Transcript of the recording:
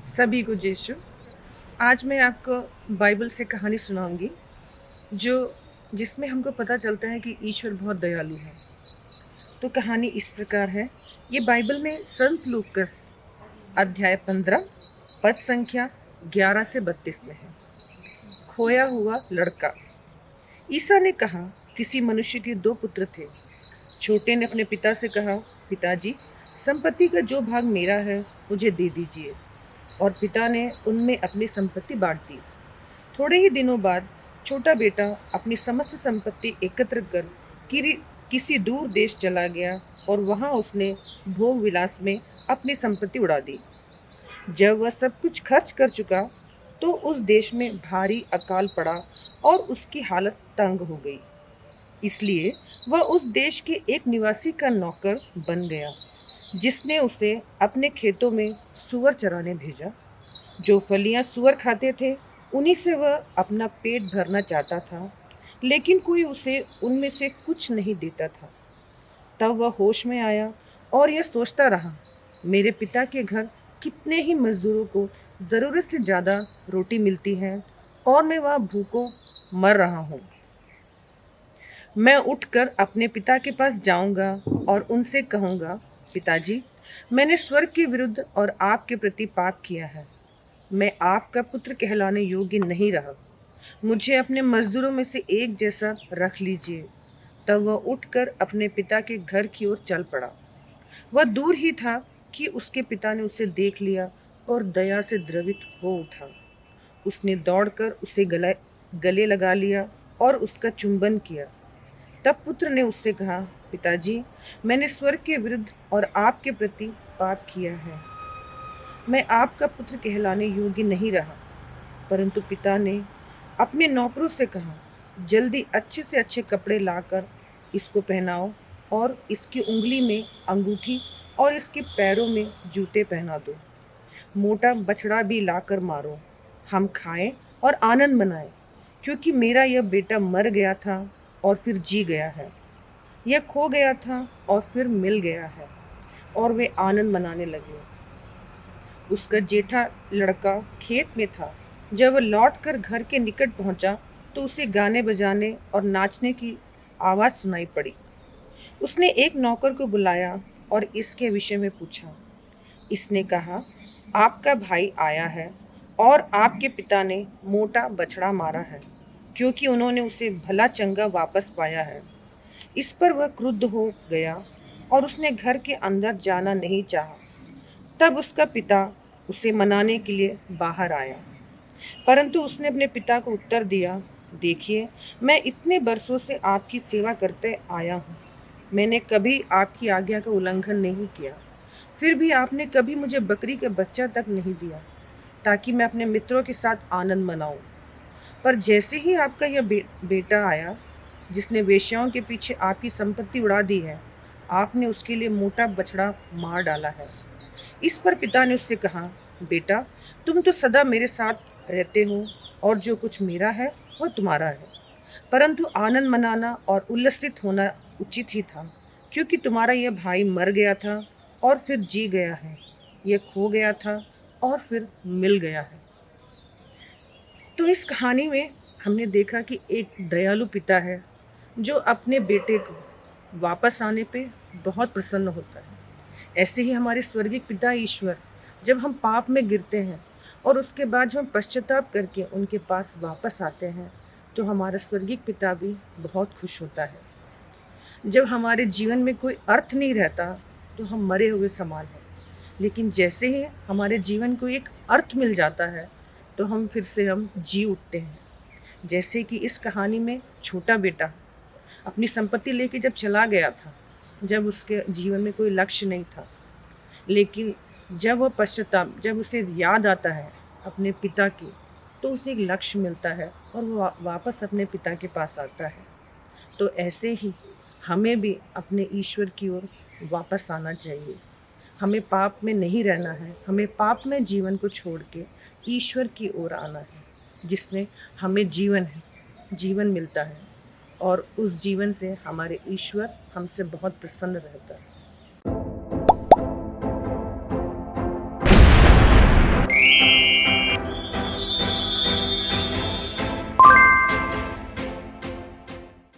सभी को यीशु। आज मैं आपको बाइबल से कहानी सुनाऊंगी जो जिसमें हमको पता चलता है कि ईश्वर बहुत दयालु है। तो कहानी इस प्रकार है। ये बाइबल में संत लूकस अध्याय 15 पद संख्या 11 से 32 में है। खोया हुआ लड़का। ईसा ने कहा, किसी मनुष्य के 2 पुत्र थे। छोटे ने अपने पिता से कहा, पिताजी, संपत्ति का जो भाग मेरा है मुझे दे दीजिए। और पिता ने उनमें अपनी संपत्ति बांट दी। थोड़े ही दिनों बाद छोटा बेटा अपनी समस्त संपत्ति एकत्र कर किसी दूर देश चला गया और वहां उसने भोग विलास में अपनी संपत्ति उड़ा दी। जब वह सब कुछ खर्च कर चुका तो उस देश में भारी अकाल पड़ा और उसकी हालत तंग हो गई। इसलिए वह उस देश के एक निवासी का नौकर बन गया, जिसने उसे अपने खेतों में सूअर चराने भेजा। जो फलियां सूअर खाते थे उन्हीं से वह अपना पेट भरना चाहता था, लेकिन कोई उसे उनमें से कुछ नहीं देता था। तब वह होश में आया और यह सोचता रहा, मेरे पिता के घर कितने ही मजदूरों को ज़रूरत से ज़्यादा रोटी मिलती है और मैं वहाँ भूखों मर रहा हूँ। मैं उठकर अपने पिता के पास जाऊंगा और उनसे कहूँगा, पिताजी, मैंने स्वर्ग के विरुद्ध और आपके प्रति पाप किया है। मैं आपका पुत्र कहलाने योग्य नहीं रहा। मुझे अपने मजदूरों में से एक जैसा रख लीजिए। तब वह उठकर अपने पिता के घर की ओर चल पड़ा। वह दूर ही था कि उसके पिता ने उसे देख लिया और दया से द्रवित हो उठा। उसने दौड़कर उसे गले लगा लिया और उसका चुंबन किया। तब पुत्र ने उससे कहा, पिताजी, मैंने स्वर्ग के विरुद्ध और आपके प्रति पाप किया है। मैं आपका पुत्र कहलाने योग्य नहीं रहा। परंतु पिता ने अपने नौकरों से कहा, जल्दी अच्छे से अच्छे कपड़े लाकर इसको पहनाओ और इसकी उंगली में अंगूठी और इसके पैरों में जूते पहना दो। मोटा बछड़ा भी लाकर मारो। हम खाएं और आनंद मनाएं, क्योंकि मेरा यह बेटा मर गया था और फिर जी गया है। यह खो गया था और फिर मिल गया है। और वे आनंद मनाने लगे। उसका जेठा लड़का खेत में था। जब वह लौटकर घर के निकट पहुंचा तो उसे गाने बजाने और नाचने की आवाज़ सुनाई पड़ी। उसने एक नौकर को बुलाया और इसके विषय में पूछा। इसने कहा, आपका भाई आया है और आपके पिता ने मोटा बछड़ा मारा है, क्योंकि उन्होंने उसे भला चंगा वापस पाया है। इस पर वह क्रुद्ध हो गया और उसने घर के अंदर जाना नहीं चाहा। तब उसका पिता उसे मनाने के लिए बाहर आया, परंतु उसने अपने पिता को उत्तर दिया, देखिए, मैं इतने बरसों से आपकी सेवा करते आया हूँ। मैंने कभी आपकी आज्ञा का उल्लंघन नहीं किया। फिर भी आपने कभी मुझे बकरी का बच्चा तक नहीं दिया, ताकि मैं अपने मित्रों के साथ आनंद मनाऊं। पर जैसे ही आपका यह बेटा आया, जिसने वेश्याओं के पीछे आपकी संपत्ति उड़ा दी है, आपने उसके लिए मोटा बछड़ा मार डाला है। इस पर पिता ने उससे कहा, बेटा, तुम तो सदा मेरे साथ रहते हो और जो कुछ मेरा है वह तुम्हारा है। परंतु आनंद मनाना और उल्लसित होना उचित ही था, क्योंकि तुम्हारा यह भाई मर गया था और फिर जी गया है। यह खो गया था और फिर मिल गया है। तो इस कहानी में हमने देखा कि एक दयालु पिता है जो अपने बेटे को वापस आने पे बहुत प्रसन्न होता है। ऐसे ही हमारे स्वर्गीय पिता ईश्वर, जब हम पाप में गिरते हैं और उसके बाद जब हम पश्चाताप करके उनके पास वापस आते हैं, तो हमारा स्वर्गीय पिता भी बहुत खुश होता है। जब हमारे जीवन में कोई अर्थ नहीं रहता तो हम मरे हुए समान हैं, लेकिन जैसे ही हमारे जीवन को एक अर्थ मिल जाता है तो हम फिर से जी उठते हैं। जैसे कि इस कहानी में छोटा बेटा अपनी संपत्ति लेके जब चला गया था, जब उसके जीवन में कोई लक्ष्य नहीं था, लेकिन जब उसे याद आता है अपने पिता की, तो उसे एक लक्ष्य मिलता है और वो वापस अपने पिता के पास आता है। तो ऐसे ही हमें भी अपने ईश्वर की ओर वापस आना चाहिए। हमें पाप में नहीं रहना है। हमें पाप में जीवन को छोड़ के ईश्वर की ओर आना है, जिसमें हमें जीवन मिलता है और उस जीवन से हमारे ईश्वर हमसे बहुत प्रसन्न रहता है।